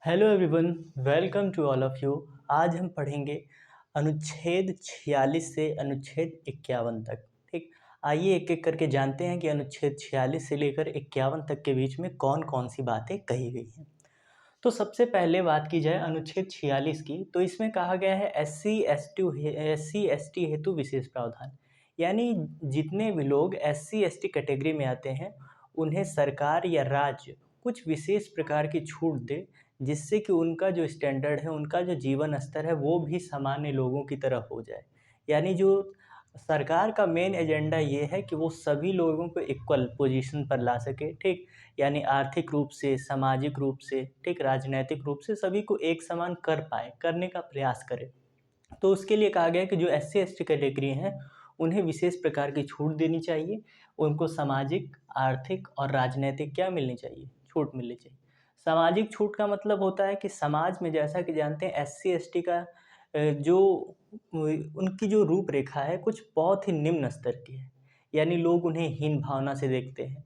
Hello everyone, welcome to all of you. आज हम पढ़ेंगे अनुच्छेद 46 से अनुच्छेद 51 तक। ठीक, आइए एक एक करके जानते हैं कि अनुच्छेद 46 से लेकर 51 तक के बीच में कौन कौन सी बातें कही गई हैं। तो सबसे पहले बात की जाए अनुच्छेद 46 की, तो इसमें कहा गया है एस सी एस टी हेतु विशेष प्रावधान। यानी जितने भी लोग SC ST कैटेगरी में आते हैं उन्हें सरकार या राज्य कुछ विशेष प्रकार की छूट दे, जिससे कि उनका जो स्टैंडर्ड है, उनका जो जीवन स्तर है, वो भी सामान्य लोगों की तरह हो जाए। यानी जो सरकार का मेन एजेंडा ये है कि वो सभी लोगों को इक्वल पोजीशन पर ला सके। ठीक, यानी आर्थिक रूप से, सामाजिक रूप से, ठीक, राजनैतिक रूप से सभी को एक समान कर पाए, करने का प्रयास करे। तो उसके लिए कहा गया है कि जो SC ST कैटेगरी हैं उन्हें विशेष प्रकार की छूट देनी चाहिए। उनको सामाजिक, आर्थिक और राजनैतिक क्या मिलनी चाहिए? छूट मिलनी चाहिए। सामाजिक छूट का मतलब होता है कि समाज में, जैसा कि जानते हैं, SC ST का जो उनकी जो रूपरेखा है कुछ बहुत ही निम्न स्तर की है। यानी लोग उन्हें हीन भावना से देखते हैं।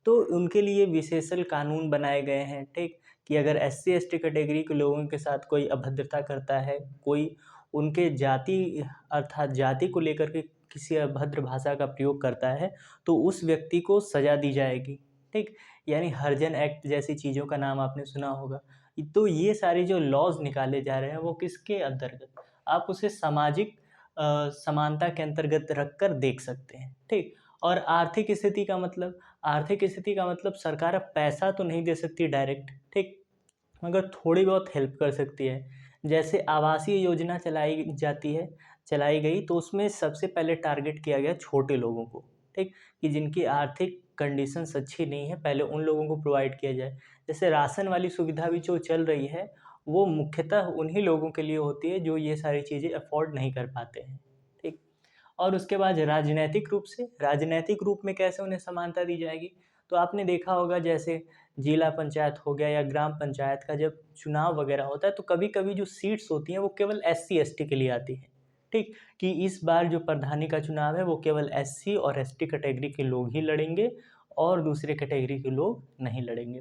तो उनके लिए विशेषल कानून बनाए गए हैं। ठीक, कि अगर SC ST कैटेगरी के लोगों के साथ कोई अभद्रता करता है, कोई उनके जाति अर्थात जाति को लेकर के किसी अभद्र भाषा का प्रयोग करता है, तो उस व्यक्ति को सज़ा दी जाएगी। ठीक, यानी हरिजन एक्ट जैसी चीज़ों का नाम आपने सुना होगा। तो ये सारे जो लॉज़ निकाले जा रहे हैं वो किसके अंतर्गत? आप उसे सामाजिक समानता के अंतर्गत रखकर देख सकते हैं। ठीक, और आर्थिक स्थिति का मतलब सरकार अब पैसा तो नहीं दे सकती डायरेक्ट, ठीक, मगर थोड़ी बहुत हेल्प कर सकती है। जैसे आवासीय योजना चलाई गई, तो उसमें सबसे पहले टारगेट किया गया छोटे लोगों को। ठीक, कि जिनकी आर्थिक कंडीशंस अच्छी नहीं है, पहले उन लोगों को प्रोवाइड किया जाए। जैसे राशन वाली सुविधा भी जो चल रही है, वो मुख्यतः उन्हीं लोगों के लिए होती है जो ये सारी चीज़ें अफ़ोर्ड नहीं कर पाते हैं। ठीक, और उसके बाद राजनैतिक रूप में कैसे उन्हें समानता दी जाएगी? तो आपने देखा होगा, जैसे जिला पंचायत हो गया या ग्राम पंचायत का जब चुनाव वगैरह होता है, तो कभी-कभी जो सीट्स होती हैं वो केवल SC ST के लिए आती हैं। ठीक, कि इस बार जो प्रधानी का चुनाव है वो केवल SC और ST कैटेगरी के लोग ही लड़ेंगे और दूसरे कैटेगरी के लोग नहीं लड़ेंगे।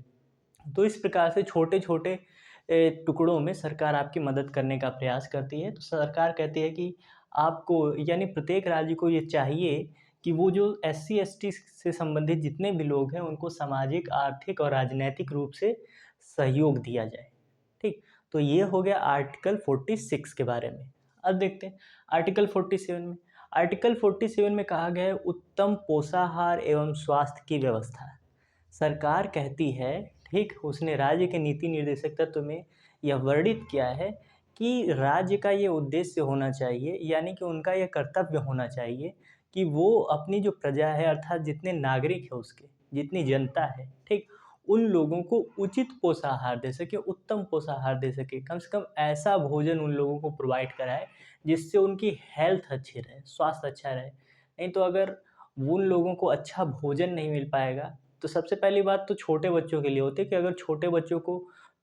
तो इस प्रकार से छोटे-छोटे टुकड़ों में सरकार आपकी मदद करने का प्रयास करती है। तो सरकार कहती है कि आपको, यानी प्रत्येक राज्य को ये चाहिए कि वो जो SC ST से संबंधित जितने भी लोग हैं उनको सामाजिक, आर्थिक और राजनैतिक रूप से सहयोग दिया जाए। ठीक, तो ये हो गया आर्टिकल 46 के बारे में। अब देखते हैं आर्टिकल 47 में कहा गया है उत्तम पोषाहार एवं स्वास्थ्य की व्यवस्था। सरकार कहती है, ठीक, उसने राज्य के नीति निर्देशक तत्व में यह वर्णित किया है कि राज्य का ये उद्देश्य होना चाहिए, यानी कि उनका ये कर्तव्य होना चाहिए कि वो अपनी जो प्रजा है, अर्थात जितने नागरिक है उसके, जितनी जनता है, ठीक, उन लोगों को उचित पोषाहार दे सके, उत्तम पोषाहार दे सके। कम से कम ऐसा भोजन उन लोगों को प्रोवाइड कराए जिससे उनकी हेल्थ अच्छी रहे, स्वास्थ्य अच्छा रहे। नहीं तो अगर उन लोगों को अच्छा भोजन नहीं मिल पाएगा, तो सबसे पहली बात तो छोटे बच्चों के लिए होती है कि अगर छोटे बच्चों को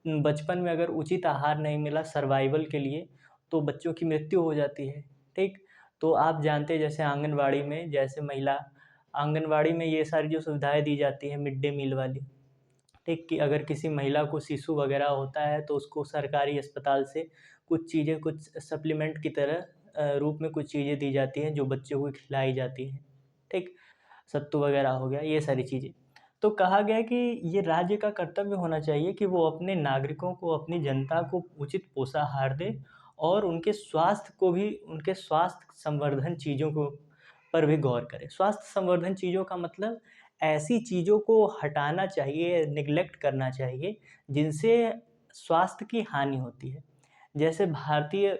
बचपन में अगर उचित आहार नहीं मिला सर्वाइवल के लिए, तो बच्चों की मृत्यु हो जाती है। ठीक, तो आप जानते हैं, जैसे आंगनवाड़ी में, आंगनवाड़ी में ये सारी जो सुविधाएं दी जाती हैं मिड डे मील वाली, ठीक, कि अगर किसी महिला को शिशु वगैरह होता है तो उसको सरकारी अस्पताल से कुछ चीज़ें, कुछ सप्लीमेंट की तरह रूप में कुछ चीज़ें दी जाती हैं जो बच्चों को खिलाई जाती हैं। ठीक, सत्तू वगैरह हो गया, ये सारी चीज़ें। तो कहा गया है कि ये राज्य का कर्तव्य होना चाहिए कि वो अपने नागरिकों को, अपनी जनता को उचित पोषाहार दे और उनके स्वास्थ्य संवर्धन चीज़ों को पर भी गौर करे। स्वास्थ्य संवर्धन चीज़ों का मतलब ऐसी चीज़ों को हटाना चाहिए, नेग्लेक्ट करना चाहिए जिनसे स्वास्थ्य की हानि होती है। जैसे भारतीय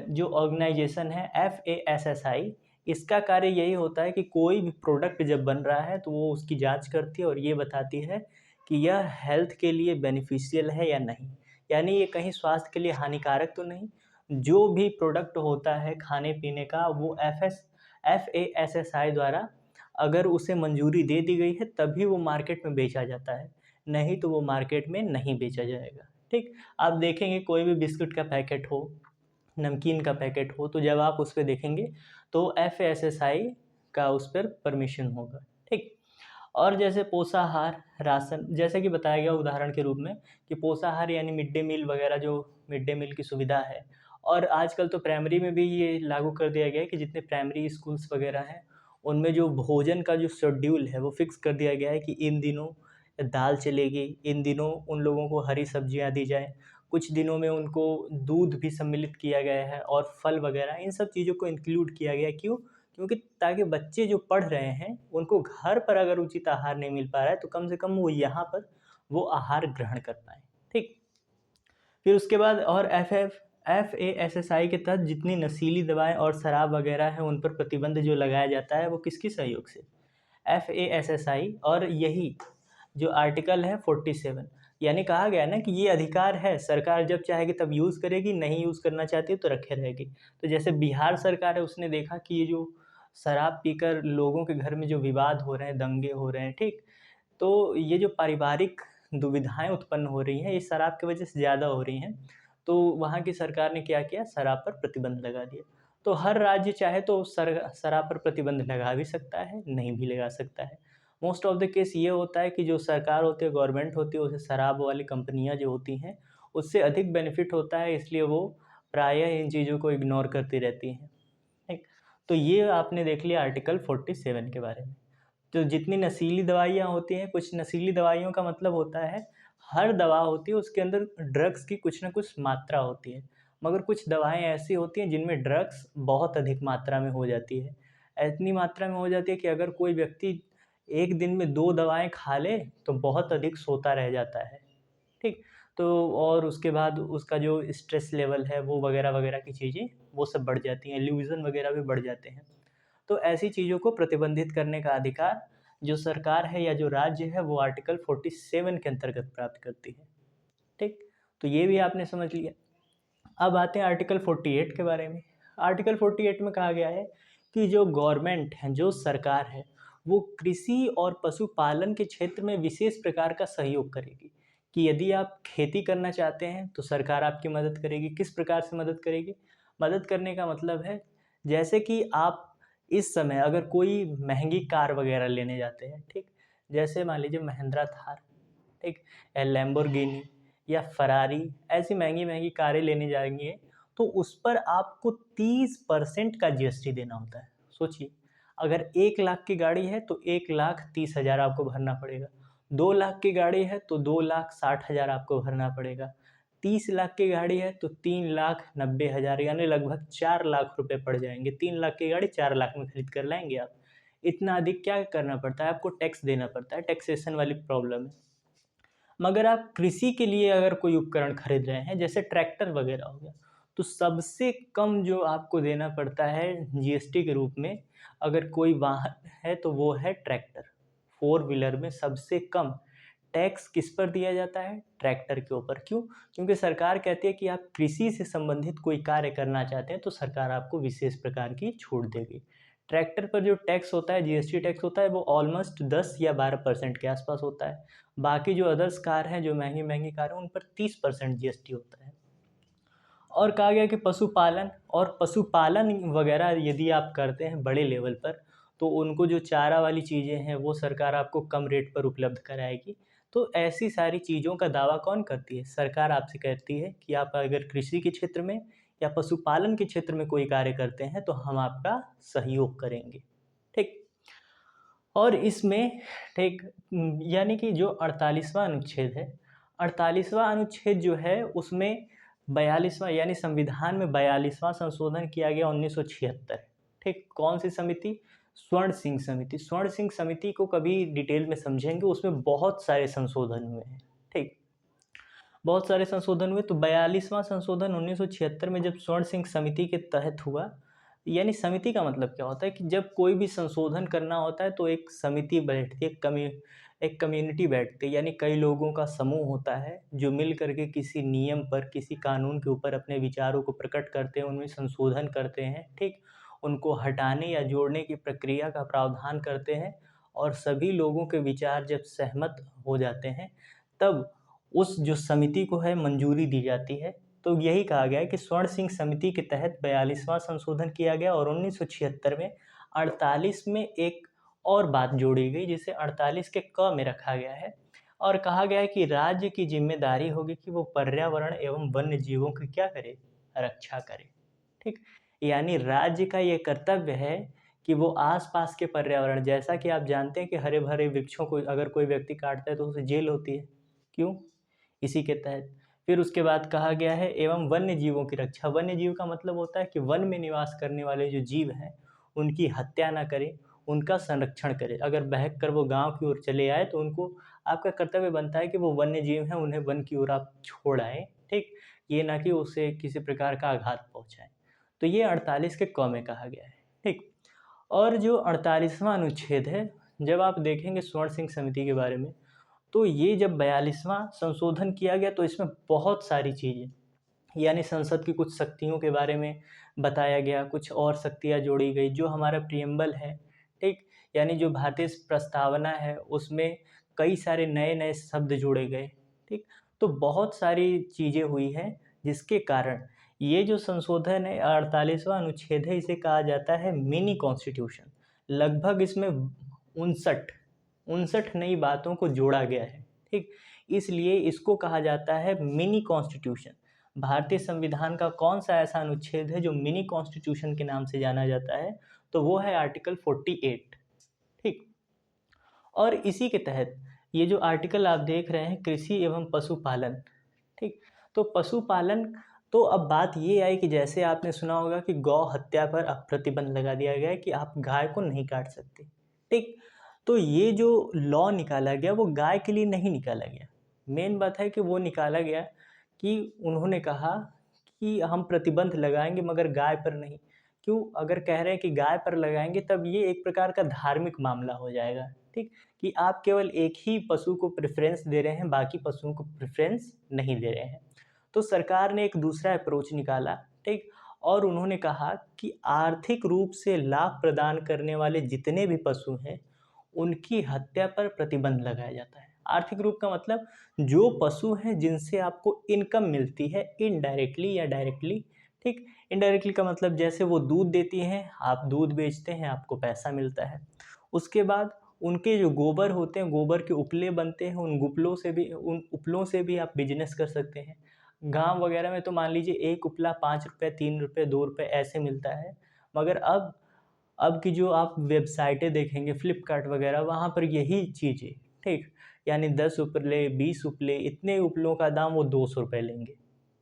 जो ऑर्गेनाइजेशन है FASSI, इसका कार्य यही होता है कि कोई भी प्रोडक्ट जब बन रहा है तो वो उसकी जांच करती है और ये बताती है कि यह हेल्थ के लिए बेनिफिशियल है या नहीं, यानी ये कहीं स्वास्थ्य के लिए हानिकारक तो नहीं। जो भी प्रोडक्ट होता है खाने पीने का, वो FASSI द्वारा अगर उसे मंजूरी दे दी गई है तभी वो मार्केट में बेचा जाता है, नहीं तो वो मार्केट में नहीं बेचा जाएगा। ठीक, आप देखेंगे कोई भी बिस्कुट का पैकेट हो, नमकीन का पैकेट हो, तो जब आप उस पे देखेंगे तो FASSI का उस पर परमिशन होगा। ठीक, और जैसे पोषाहार राशन, जैसे कि बताया गया उदाहरण के रूप में कि पोषाहार यानी मिड डे मील वगैरह, जो मिड डे मील की सुविधा है। और आजकल तो प्राइमरी में भी ये लागू कर दिया गया है कि जितने प्राइमरी स्कूल्स वगैरह हैं, उनमें जो भोजन का जो शेड्यूल है वो फिक्स कर दिया गया है कि इन दिनों दाल चलेगी, इन दिनों उन लोगों को हरी सब्जियाँ दी जाएँ, कुछ दिनों में उनको दूध भी सम्मिलित किया गया है और फल वगैरह, इन सब चीज़ों को इंक्लूड किया गया है। क्यों? क्योंकि ताकि बच्चे जो पढ़ रहे हैं, उनको घर पर अगर उचित आहार नहीं मिल पा रहा है, तो कम से कम वो यहाँ पर वो आहार ग्रहण कर पाएँ। ठीक? फिर उसके बाद और FASSI के तहत जितनी नशीली दवाएँ और शराब वगैरह हैं, उन पर प्रतिबंध जो लगाया जाता है, वो किसके सहयोग से? FASSI। और यही जो आर्टिकल है 47, यानी कहा गया है ना कि ये अधिकार है, सरकार जब चाहेगी तब यूज़ करेगी, नहीं यूज़ करना चाहती है तो रखे रहेगी। तो जैसे बिहार सरकार है, उसने देखा कि ये जो शराब पीकर लोगों के घर में जो विवाद हो रहे हैं, दंगे हो रहे हैं, ठीक? तो ये जो पारिवारिक दुविधाएँ उत्पन्न हो रही हैं, ये शराब की वजह से ज़्यादा हो रही हैं। तो वहाँ की सरकार ने क्या किया? शराब पर प्रतिबंध लगा दिया। तो हर राज्य चाहे तो शराब पर प्रतिबंध लगा भी सकता है, नहीं भी लगा सकता है। मोस्ट ऑफ द केस ये होता है कि जो सरकार होती है, गवर्नमेंट होती है, उसे शराब वाली कंपनियाँ जो होती हैं, उससे अधिक बेनिफिट होता है, इसलिए वो प्रायः इन चीज़ों को इग्नोर करती रहती हैं। ठीक? तो ये आपने देख लिया आर्टिकल 47 के बारे में। तो जितनी नशीली दवाइयाँ होती हैं, कुछ नशीली दवाइयों का मतलब होता है, हर दवा होती है उसके अंदर ड्रग्स की कुछ न कुछ मात्रा होती है। मगर कुछ दवाएँ ऐसी होती हैं जिनमें ड्रग्स बहुत अधिक मात्रा में हो जाती है। इतनी मात्रा में हो जाती है कि अगर कोई व्यक्ति 1 दिन में 2 दवाएँ खा ले, तो बहुत अधिक सोता रह जाता है। ठीक? तो और उसके बाद उसका जो स्ट्रेस लेवल है, वो वगैरह-वगैरह की चीज़ें, वो सब बढ़ जाती हैं, इल्यूज़न वगैरह भी बढ़ जाते हैं। तो ऐसी चीज़ों को प्रतिबंधित करने का अधिकार जो सरकार है या जो राज्य है, वो आर्टिकल 47 के अंतर्गत प्राप्त करती है। ठीक? तो ये भी आपने समझ लिया। अब आते हैं आर्टिकल 48 के बारे में। आर्टिकल 48 में कहा गया है कि जो गवर्नमेंट है, जो सरकार है, वो कृषि और पशुपालन के क्षेत्र में विशेष प्रकार का सहयोग करेगी। कि यदि आप खेती करना चाहते हैं, तो सरकार आपकी मदद करेगी। किस प्रकार से मदद करेगी? मदद करने का मतलब है, जैसे कि आप इस समय अगर कोई महँगी कार वगैरह लेने जाते हैं, ठीक? जैसे मान लीजिए महिंद्रा थार, ठीक? या लैम्बोर्गिनी या फ़रारी, ऐसी महँगी-महँगी कारें लेने जाएँगे, तो उस पर आपको 30% का जीएसटी देना होता है। सोचिए, अगर 1 लाख की गाड़ी है तो 1,30,000 आपको भरना पड़ेगा। 2 लाख की गाड़ी है तो 2,60,000 आपको भरना पड़ेगा। 30 लाख की गाड़ी है तो 3,90,000, यानी लगभग 4 लाख रुपए पड़ जाएँगे। 3 लाख की गाड़ी 4 लाख में खरीद कर लाएँगे आप। इतना अधिक क्या करना पड़ता है, आपको टैक्स देना पड़ता है, टैक्सेशन वाली प्रॉब्लम है। मगर आप कृषि के लिए अगर कोई उपकरण खरीद रहे हैं, जैसे ट्रैक्टर वगैरह हो गया, तो सबसे कम जो आपको देना पड़ता है जीएसटी के रूप में, अगर कोई वाहन है तो वो है ट्रैक्टर। 4 व्हीलर में सबसे कम टैक्स किस पर दिया जाता है? ट्रैक्टर के ऊपर। क्यों? क्योंकि सरकार कहती है कि आप कृषि से संबंधित कोई कार्य करना चाहते हैं, तो सरकार आपको विशेष प्रकार की छूट देगी। ट्रैक्टर पर जो टैक्स होता है, जीएसटी टैक्स होता है, वो ऑलमोस्ट 10 या 12% के आसपास होता है। बाकी जो अदर्स कार हैं, जो महँगी-महँगी कार हैं, उन पर 30% जीएसटी होता है। और कहा गया कि पशुपालन वगैरह यदि आप करते हैं बड़े लेवल पर, तो उनको जो चारा वाली चीज़ें हैं, वो सरकार आपको कम रेट पर उपलब्ध कराएगी। तो ऐसी सारी चीज़ों का दावा कौन करती है? सरकार आपसे कहती है कि आप अगर कृषि के क्षेत्र में या पशुपालन के क्षेत्र में कोई कार्य करते हैं, तो हम आपका सहयोग करेंगे। ठीक? और इसमें ठीक यानी कि जो 48वाँ अनुच्छेद है, 48वाँ अनुच्छेद जो है उसमें 42वाँ यानी संविधान में 42वाँ संशोधन किया गया 1976। ठीक? कौन-सी समिति? स्वर्ण सिंह समिति। स्वर्ण सिंह समिति को कभी डिटेल में समझेंगे, उसमें बहुत सारे संशोधन हुए हैं। ठीक? बहुत सारे संशोधन हुए, तो 42वाँ संशोधन 1976 में जब स्वर्ण सिंह समिति के तहत हुआ, यानी समिति का मतलब क्या होता है कि जब कोई भी संशोधन करना होता है तो एक समिति बैठती है, एक कम्युनिटी बैठती है, यानी कई लोगों का समूह होता है जो मिल करके किसी नियम पर, किसी कानून के ऊपर अपने विचारों को प्रकट करते हैं, उनमें संशोधन करते हैं, ठीक? उनको हटाने या जोड़ने की प्रक्रिया का प्रावधान करते हैं, और सभी लोगों के विचार जब सहमत हो जाते हैं, तब उस जो समिति को है मंजूरी दी जाती है। तो यही कहा गया है कि स्वर्ण सिंह समिति के तहत 42वाँ संशोधन किया गया और 1976 में 48 में एक और बात जोड़ी गई जिसे 48 के क में रखा गया है और कहा गया है कि राज्य की जिम्मेदारी होगी कि वो पर्यावरण एवं वन्य जीवों की क्या करे, रक्षा करे। ठीक, यानी राज्य का ये कर्तव्य है कि वो आसपास के पर्यावरण, जैसा कि आप जानते हैं कि हरे भरे वृक्षों को अगर कोई व्यक्ति काटता है तो उसे जेल होती है, क्यों, इसी के तहत। फिर उसके बाद कहा गया है एवं वन्य जीवों की रक्षा। वन्य जीव का मतलब होता है कि वन में निवास करने वाले जो जीव हैं उनकी हत्या ना करें, उनका संरक्षण करें। अगर बहक कर वो गांव की ओर चले आए तो उनको, आपका कर्तव्य बनता है कि वो वन्य जीव हैं उन्हें वन की ओर आप छोड़ आएँ। ठीक, ये ना कि उसे किसी प्रकार का आघात पहुँचाएँ। तो ये 48 के क में कहा गया है। ठीक, और जो 48वां अनुच्छेद है, जब आप देखेंगे स्वर्ण सिंह समिति के बारे में, तो ये जब 42वां संशोधन किया गया तो इसमें बहुत सारी चीज़ें, यानी संसद की कुछ शक्तियों के बारे में बताया गया, कुछ और शक्तियाँ जोड़ी गई। जो हमारा प्रियम्बल है, ठीक, यानी जो भारतीय प्रस्तावना है उसमें कई सारे नए-नए शब्द जोड़े गए। ठीक, तो बहुत सारी चीज़ें हुई हैं जिसके कारण ये जो संशोधन है 48वां अनुच्छेद है, इसे कहा जाता है मिनी कॉन्स्टिट्यूशन। लगभग इसमें 59 59 नई बातों को जोड़ा गया है। ठीक, इसलिए इसको कहा जाता है मिनी कॉन्स्टिट्यूशन। भारतीय संविधान का कौन सा ऐसा अनुच्छेद है जो मिनी कॉन्स्टिट्यूशन के नाम से जाना जाता है, तो वो है आर्टिकल 48। ठीक, और इसी के तहत ये जो आर्टिकल आप देख रहे हैं कृषि एवं पशुपालन। ठीक, तो पशुपालन, तो अब बात ये आई कि जैसे आपने सुना होगा कि गौ हत्या पर अब प्रतिबंध लगा दिया गया है कि आप गाय को नहीं काट सकते। ठीक, तो ये जो लॉ निकाला गया वो गाय के लिए नहीं निकाला गया। मेन बात है कि वो निकाला गया कि उन्होंने कहा कि हम प्रतिबंध लगाएंगे मगर गाय पर नहीं। क्यों, अगर कह रहे हैं कि गाय पर लगाएंगे तब ये एक प्रकार का धार्मिक मामला हो जाएगा। ठीक, कि आप केवल एक ही पशु को प्रेफ़रेंस दे रहे हैं, बाकी पशुओं को प्रेफ़रेंस नहीं दे रहे हैं। तो सरकार ने एक दूसरा अप्रोच निकाला। ठीक, और उन्होंने कहा कि आर्थिक रूप से लाभ प्रदान करने वाले जितने भी पशु हैं, उनकी हत्या पर प्रतिबंध लगाया जाता है। आर्थिक रूप का मतलब जो पशु हैं जिनसे आपको इनकम मिलती है इनडायरेक्टली या डायरेक्टली। ठीक, इनडायरेक्टली का मतलब जैसे वो दूध देती हैं, आप दूध बेचते हैं, आपको पैसा मिलता है। उसके बाद उनके जो गोबर होते हैं, गोबर के उपले बनते हैं, उन उपलों से भी आप बिज़नेस कर सकते हैं। गाँव वगैरह में तो मान लीजिए एक उपला ₹5, ₹3, ₹2 ऐसे मिलता है। मगर अब की जो आप वेबसाइटें देखेंगे फ्लिपकार्ट वगैरह, वहाँ पर यही चीज़ें, ठीक, यानी 10 उपले, 20 उपले, इतने उपलों का दाम वो ₹200 लेंगे।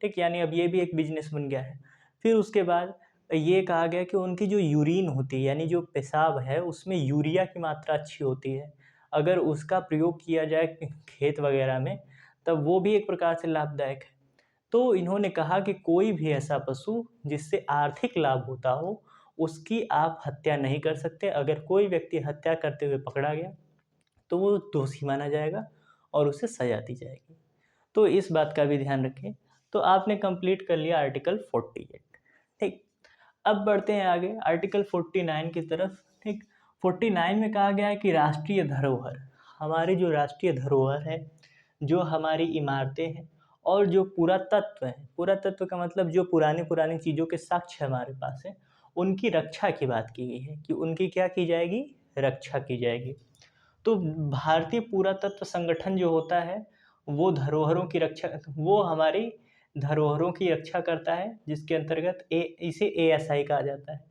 ठीक, यानी अब ये भी एक बिज़नेस बन गया है। फिर उसके बाद ये कहा गया कि उनकी जो यूरिन होती है, यानी जो पेशाब है, उसमें यूरिया की मात्रा अच्छी होती है। अगर उसका प्रयोग किया जाए खेत वगैरह में, तब वो भी एक प्रकार से लाभदायक है। तो इन्होंने कहा कि कोई भी ऐसा पशु जिससे आर्थिक लाभ होता हो, उसकी आप हत्या नहीं कर सकते। अगर कोई व्यक्ति हत्या करते हुए पकड़ा गया, तो वो दोषी माना जाएगा और उसे सज़ा दी जाएगी। तो इस बात का भी ध्यान रखें। तो आपने कंप्लीट कर लिया आर्टिकल 48। ठीक, अब बढ़ते हैं आगे आर्टिकल 49 की तरफ। ठीक, 49 में कहा गया है कि राष्ट्रीय धरोहर, हमारी जो राष्ट्रीय धरोहर है, जो हमारी इमारतें हैं और जो पुरातत्व है, पुरातत्व का मतलब जो पुरानी-पुरानी चीज़ों के साक्ष्य हमारे पास हैं, उनकी रक्षा की बात की गई है कि उनकी क्या की जाएगी? रक्षा की जाएगी। तो भारतीय पुरातत्व संगठन जो होता है, वो हमारी धरोहरों की रक्षा करता है, जिसके अंतर्गत इसे एएसआई कहा जाता है।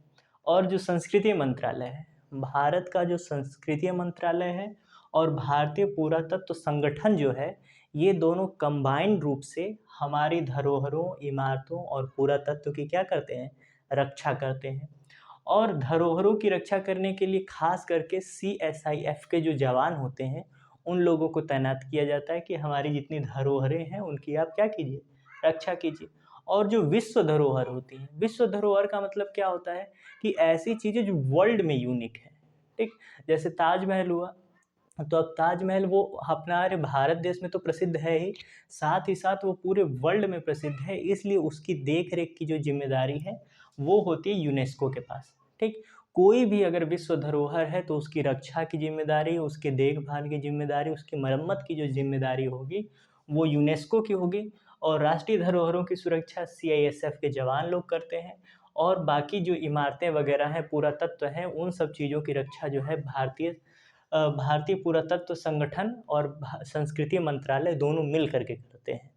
और जो संस्कृति मंत्रालय है, भारत का जो संस्कृति मंत्रालय है और भारतीय पुरातत्व संगठन जो है, ये दोनों कंबाइंड रूप से हमारी धरोहरों, इमारतों और पुरातत्व की क्या करते हैं? रक्षा करते हैं। और धरोहरों की रक्षा करने के लिए खास करके सीएसआईएफ के जो जवान होते हैं, उन लोगों को तैनात किया जाता है कि हमारी जितनी धरोहरें हैं उनकी आप क्या कीजिए? रक्षा कीजिए। और जो विश्व धरोहर होती हैं, विश्व धरोहर का मतलब क्या होता है कि ऐसी चीज़ें जो वर्ल्ड में यूनिक हैं, ठीक? जैसे ताजमहल हुआ, तो अब ताजमहल वो हमारे भारत देश में तो प्रसिद्ध है ही, साथ वो पूरे वर्ल्ड में प्रसिद्ध है, इसलिए उसकी देख-रेख की जो ज़िम्मेदारी है, वो होती है यूनेस्को के पास, ठीक? कोई भी अगर विश्व धरोहर है तो उसकी रक्षा की ज़िम्मेदारी, उसके देखभाल की ज़िम्मेदारी, उसकी मरम्मत की जो ज़िम्मेदारी होगी, वो यूनेस्को की होगी और राष्ट्रीय धरोहरों की सुरक्षा सीआईएसएफ के जवान लोग करते हैं और बाकी जो इमारतें वगैरह हैं, पुरातत्व हैं, उन सब चीज़ों की रक्षा जो है भारतीय पुरातत्व संगठन और संस्कृति मंत्रालय दोनों मिल करके करते हैं।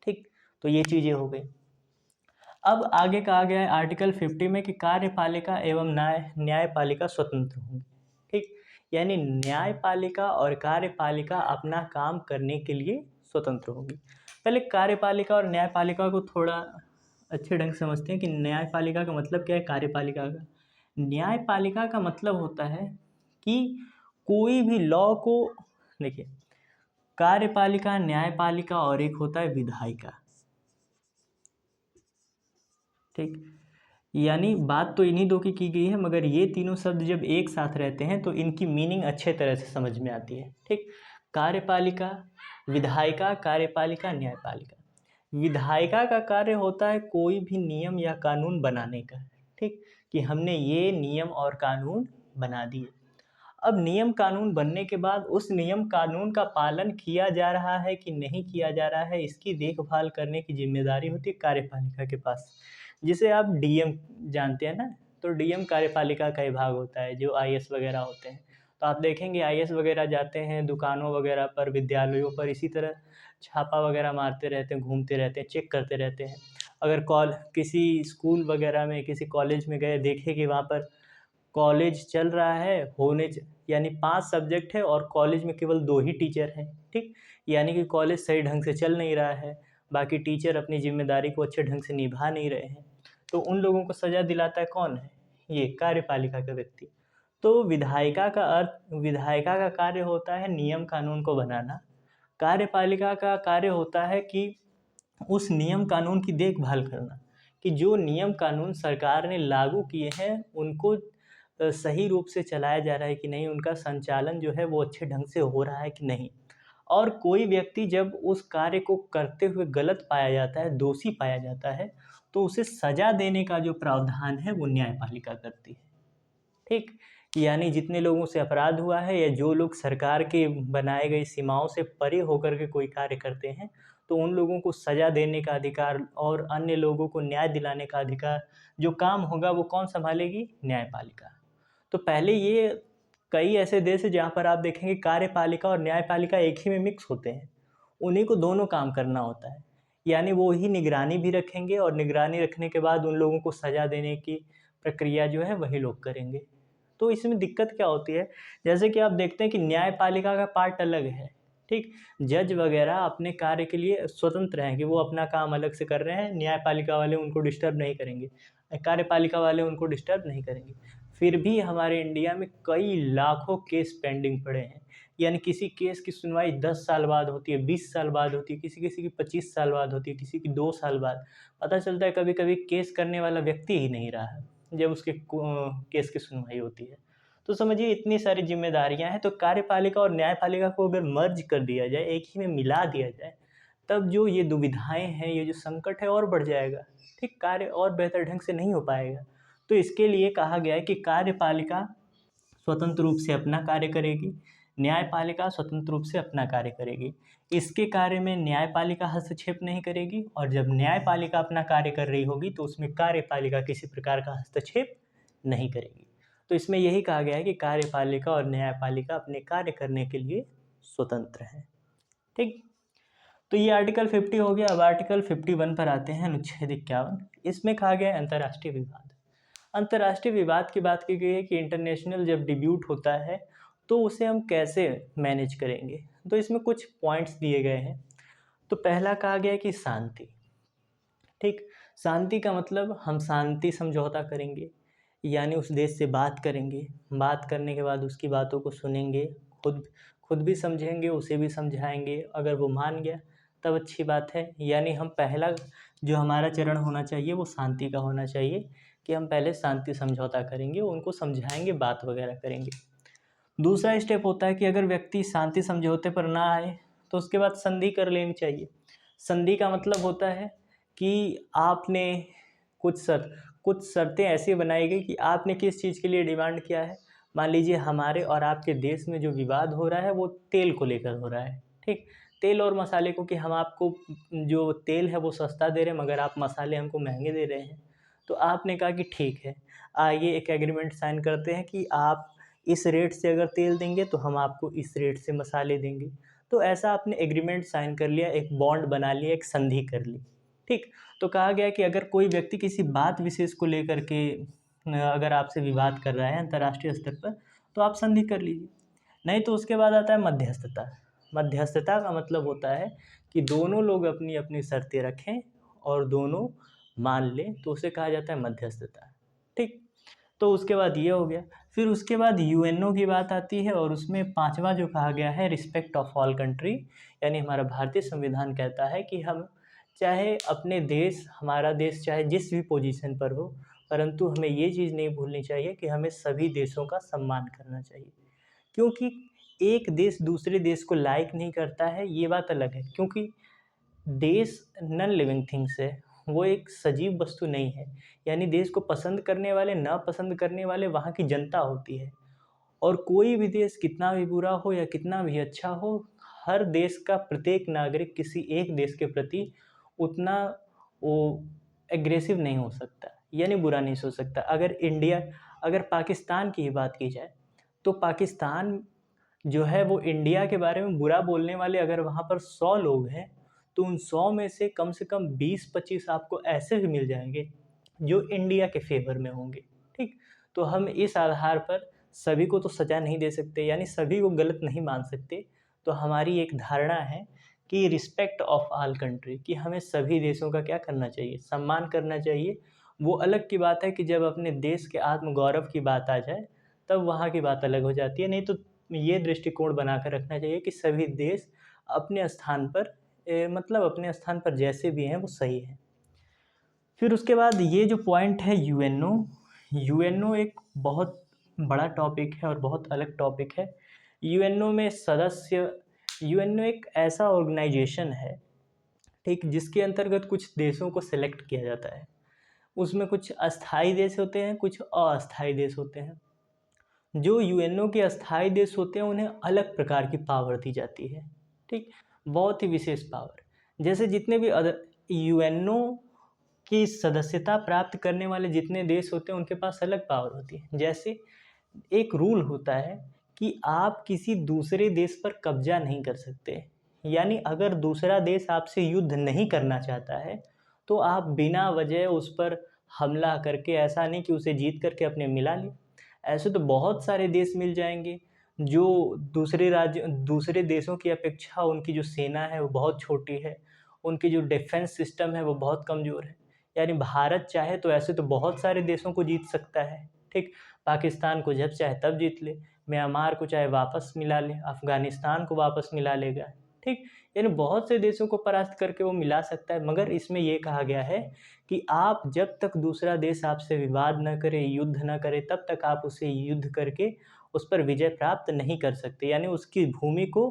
ठीक, तो ये चीज़ें हो गई। अब आगे कहा गया है आर्टिकल 50 में कि कार्यपालिका एवं न्यायपालिका स्वतंत्र होंगी। ठीक, यानी न्यायपालिका और कार्यपालिका अपना काम करने के लिए स्वतंत्र होगी। पहले कार्यपालिका और न्यायपालिका को थोड़ा अच्छे ढंग से समझते हैं कि न्यायपालिका का मतलब क्या है, कार्यपालिका का। न्यायपालिका का मतलब होता है कि कोई भी लॉ को, देखिए, कार्यपालिका, न्यायपालिका और एक होता है विधायिका। ठीक, यानी बात तो इन्हीं दो की गई है, मगर ये तीनों शब्द जब एक साथ रहते हैं तो इनकी मीनिंग अच्छे तरह से समझ में आती है। ठीक, कार्यपालिका, विधायिका, कार्यपालिका, न्यायपालिका। विधायिका का कार्य होता है कोई भी नियम या कानून बनाने का। ठीक, कि हमने ये नियम और कानून बना दिए। अब नियम कानून बनने के बाद उस नियम कानून का पालन किया जा रहा है कि नहीं किया जा रहा है, इसकी देखभाल करने की जिम्मेदारी होती है कार्यपालिका के पास, जिसे आप डीएम जानते हैं ना। तो डीएम कार्यपालिका का विभाग होता है, जो आईएएस वगैरह होते हैं। तो आप देखेंगे आईएएस वगैरह जाते हैं दुकानों वगैरह पर, विद्यालयों पर, इसी तरह छापा वगैरह मारते रहते हैं, घूमते रहते हैं, चेक करते रहते हैं। अगर किसी स्कूल वगैरह में, किसी कॉलेज में गए, देखे कि वहाँ पर कॉलेज चल रहा है, यानी 5 सब्जेक्ट है और कॉलेज में केवल 2 ही टीचर हैं। ठीक, यानी कि कॉलेज सही ढंग से चल नहीं रहा है, बाकी टीचर अपनी जिम्मेदारी को अच्छे ढंग से निभा नहीं रहे हैं, तो उन लोगों को सज़ा दिलाता है कौन है, ये कार्यपालिका का व्यक्ति। तो विधायिका का कार्य होता है नियम कानून को बनाना। कार्यपालिका का कार्य होता है कि उस नियम कानून की देखभाल करना, कि जो नियम कानून सरकार ने लागू किए हैं उनको सही रूप से चलाया जा रहा है कि नहीं, उनका संचालन जो है वो अच्छे ढंग से हो रहा है कि नहीं। और कोई व्यक्ति जब उस कार्य को करते हुए गलत पाया जाता है, दोषी पाया जाता है, तो उसे सज़ा देने का जो प्रावधान है वो न्यायपालिका करती है। ठीक, यानी जितने लोगों से अपराध हुआ है या जो लोग सरकार के बनाए गई सीमाओं से परे होकर के कोई कार्य करते हैं, तो उन लोगों को सज़ा देने का अधिकार और अन्य लोगों को न्याय दिलाने का अधिकार जो काम होगा वो कौन संभालेगी, न्यायपालिका। तो पहले ये कई ऐसे देश हैं जहाँ पर आप देखेंगे कार्यपालिका और न्यायपालिका एक ही में मिक्स होते हैं, उन्हीं को दोनों काम करना होता है। यानी वो ही निगरानी भी रखेंगे और निगरानी रखने के बाद उन लोगों को सज़ा देने की प्रक्रिया जो है वही लोग करेंगे। तो इसमें दिक्कत क्या होती है, जैसे कि आप देखते हैं कि न्यायपालिका का पार्ट अलग है। ठीक, जज वगैरह अपने कार्य के लिए स्वतंत्र हैं कि वो अपना काम अलग से कर रहे हैं, न्यायपालिका वाले उनको डिस्टर्ब नहीं करेंगे, कार्यपालिका वाले उनको डिस्टर्ब नहीं करेंगे। फिर भी हमारे इंडिया में कई लाखों केस पेंडिंग पड़े हैं, यानी किसी केस की सुनवाई 10 साल बाद होती है, 20 साल बाद होती है, किसी किसी की 25 साल बाद होती है, किसी की 2 साल बाद। पता चलता है कभी कभी केस करने वाला व्यक्ति ही नहीं रहा है जब उसके केस की सुनवाई होती है। तो समझिए इतनी सारी जिम्मेदारियां हैं, तो कार्यपालिका और न्यायपालिका को अगर मर्ज कर दिया जाए, एक ही में मिला दिया जाए, तब जो ये दुविधाएं हैं, ये जो संकट है और बढ़ जाएगा। ठीक, कार्य और बेहतर ढंग से नहीं हो पाएगा। तो इसके लिए कहा गया है कि कार्यपालिका स्वतंत्र रूप से अपना कार्य करेगी, न्यायपालिका स्वतंत्र रूप से अपना कार्य करेगी। इसके कार्य में न्यायपालिका हस्तक्षेप नहीं करेगी, और जब न्यायपालिका अपना कार्य कर रही होगी तो उसमें कार्यपालिका किसी प्रकार का हस्तक्षेप नहीं करेगी। तो इसमें यही कहा गया है कि कार्यपालिका और न्यायपालिका अपने कार्य करने के लिए स्वतंत्र हैं। ठीक, तो ये आर्टिकल 50 हो गया। अब आर्टिकल 51 पर आते हैं, अनुच्छेद 51। इसमें कहा गया है अंतर्राष्ट्रीय विवाद। अंतर्राष्ट्रीय विवाद की बात की गई है कि इंटरनेशनल जब डिब्यूट होता है तो उसे हम कैसे मैनेज करेंगे। तो इसमें कुछ पॉइंट्स दिए गए हैं। तो पहला कहा गया है कि शांति। ठीक, शांति का मतलब हम शांति समझौता करेंगे, यानी उस देश से बात करेंगे, बात करने के बाद उसकी बातों को सुनेंगे, खुद खुद भी समझेंगे, उसे भी समझाएंगे, अगर वो मान गया तब अच्छी बात है। यानी हम पहला जो हमारा चरण होना चाहिए वो शांति का होना चाहिए, कि हम पहले शांति समझौता करेंगे, उनको समझाएंगे, बात वगैरह करेंगे। दूसरा स्टेप होता है कि अगर व्यक्ति शांति समझौते पर ना आए तो उसके बाद संधि कर लेनी चाहिए। संधि का मतलब होता है कि आपने कुछ शर्तें ऐसी बनाई गई कि आपने किस चीज़ के लिए डिमांड किया है। मान लीजिए हमारे और आपके देश में जो विवाद हो रहा है वो तेल को लेकर हो रहा है। ठीक, तेल और मसाले को, कि हम आपको जो तेल है वो सस्ता दे रहे हैं मगर आप मसाले हमको महंगे दे रहे हैं। तो आपने कहा कि ठीक है, आइए एक एग्रीमेंट साइन करते हैं कि आप इस रेट से अगर तेल देंगे तो हम आपको इस रेट से मसाले देंगे। तो ऐसा आपने एग्रीमेंट साइन कर लिया, एक बॉन्ड बना लिया, एक संधि कर ली, ठीक। तो कहा गया कि अगर कोई व्यक्ति किसी बात विशेष को लेकर के अगर आपसे विवाद कर रहा है अंतर्राष्ट्रीय स्तर पर, तो आप संधि कर लीजिए। नहीं तो उसके बाद आता है मध्यस्थता। मध्यस्थता का मतलब होता है कि दोनों लोग अपनी अपनी शर्तें रखें और दोनों मान लें, तो उसे कहा जाता है मध्यस्थता, ठीक। तो उसके बाद ये हो गया। फिर उसके बाद यूएनओ की बात आती है और उसमें पांचवा जो कहा गया है रिस्पेक्ट ऑफ ऑल कंट्री, यानी हमारा भारतीय संविधान कहता है कि हम चाहे अपने देश, हमारा देश चाहे जिस भी पोजीशन पर हो, परंतु हमें ये चीज़ नहीं भूलनी चाहिए कि हमें सभी देशों का सम्मान करना चाहिए। क्योंकि एक देश दूसरे देश को लाइक नहीं करता है, ये बात अलग है, क्योंकि देश नॉन लिविंग थिंग्स है, वो एक सजीव वस्तु नहीं है। यानी देश को पसंद करने वाले, नापसंद करने वाले वहाँ की जनता होती है। और कोई भी देश कितना भी बुरा हो या कितना भी अच्छा हो, हर देश का प्रत्येक नागरिक किसी एक देश के प्रति उतना वो एग्रेसिव नहीं हो सकता, यानी बुरा नहीं सोच सकता। अगर पाकिस्तान की ही बात की जाए, तो पाकिस्तान जो है वो इंडिया के बारे में बुरा बोलने वाले अगर वहाँ पर 100 लोग हैं, तो उन 100 में से कम 20-25 आपको ऐसे भी मिल जाएंगे जो इंडिया के फेवर में होंगे, ठीक। तो हम इस आधार पर सभी को तो सज़ा नहीं दे सकते, यानी सभी को गलत नहीं मान सकते। तो हमारी एक धारणा है कि रिस्पेक्ट ऑफ ऑल कंट्री, कि हमें सभी देशों का क्या करना चाहिए, सम्मान करना चाहिए। वो अलग की बात है कि जब अपने देश के आत्मगौरव की बात आ जाए, तब वहाँ की बात अलग हो जाती है। नहीं तो ये दृष्टिकोण बनाकर रखना चाहिए कि सभी देश अपने स्थान पर मतलब अपने स्थान पर जैसे भी हैं वो सही है। फिर उसके बाद ये जो पॉइंट है यूएनओ, यूएनओ एक बहुत बड़ा टॉपिक है और बहुत अलग टॉपिक है। यूएनओ में सदस्य, यूएनओ एक ऐसा ऑर्गेनाइजेशन है, ठीक, जिसके अंतर्गत कुछ देशों को सिलेक्ट किया जाता है। उसमें कुछ अस्थाई देश होते हैं, कुछ अस्थाई देश होते हैं। जो यूएनओ के अस्थाई देश होते हैं उन्हें अलग प्रकार की पावर दी जाती है, ठीक, बहुत ही विशेष पावर। जैसे जितने भी अदर यूएनओ की सदस्यता प्राप्त करने वाले जितने देश होते हैं उनके पास अलग पावर होती है। जैसे एक रूल होता है कि आप किसी दूसरे देश पर कब्जा नहीं कर सकते, यानी अगर दूसरा देश आपसे युद्ध नहीं करना चाहता है तो आप बिना वजह उस पर हमला करके, ऐसा नहीं कि उसे जीत करके अपने मिला लें। ऐसे तो बहुत सारे देश मिल जाएंगे जो दूसरे देशों की अपेक्षा उनकी जो सेना है वो बहुत छोटी है, उनकी जो डिफेंस सिस्टम है वो बहुत कमज़ोर है। यानी भारत चाहे तो ऐसे तो बहुत सारे देशों को जीत सकता है, ठीक। पाकिस्तान को जब चाहे तब जीत ले, म्यांमार को चाहे वापस मिला ले, अफ़गानिस्तान को वापस मिला लेगा, ठीक। यानी बहुत से देशों को परास्त करके वो मिला सकता है। मगर इसमें ये कहा गया है कि आप जब तक दूसरा देश आपसे विवाद न करे, युद्ध न करे, तब तक आप उसे युद्ध करके उस पर विजय प्राप्त नहीं कर सकते, यानी उसकी भूमि को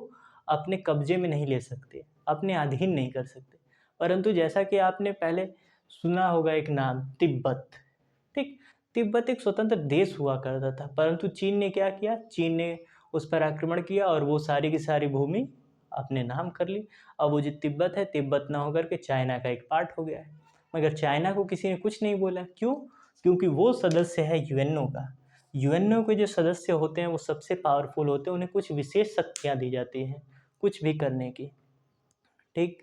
अपने कब्जे में नहीं ले सकते, अपने अधीन नहीं कर सकते। परंतु जैसा कि आपने पहले सुना होगा एक नाम, तिब्बत, ठीक। तिब्बत एक स्वतंत्र देश हुआ करता था, परंतु चीन ने क्या किया, चीन ने उस पर आक्रमण किया और वो सारी की सारी भूमि अपने नाम कर ली। अब वो जो तिब्बत है, तिब्बत ना होकर के चाइना का एक पार्ट हो गया है। मगर चाइना को किसी ने कुछ नहीं बोला, क्यों? क्योंकि वो सदस्य है यूएनओ का। यूएनओ के जो सदस्य होते हैं वो सबसे पावरफुल होते हैं, उन्हें कुछ विशेष शक्तियाँ दी जाती हैं कुछ भी करने की, ठीक।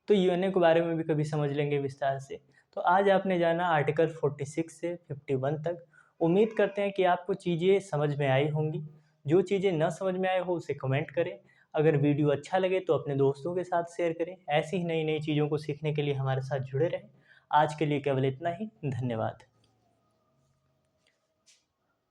तो यूएनओ के बारे में भी कभी समझ लेंगे विस्तार से। तो आज आपने जाना आर्टिकल 46 से 51 तक। उम्मीद करते हैं कि आपको चीज़ें समझ में आई होंगी। जो चीज़ें न समझ में आए हो उसे कमेंट करें। अगर वीडियो अच्छा लगे तो अपने दोस्तों के साथ शेयर करें। ऐसी ही नई नई चीज़ों को सीखने के लिए हमारे साथ जुड़े रहें। आज के लिए केवल इतना ही। धन्यवाद।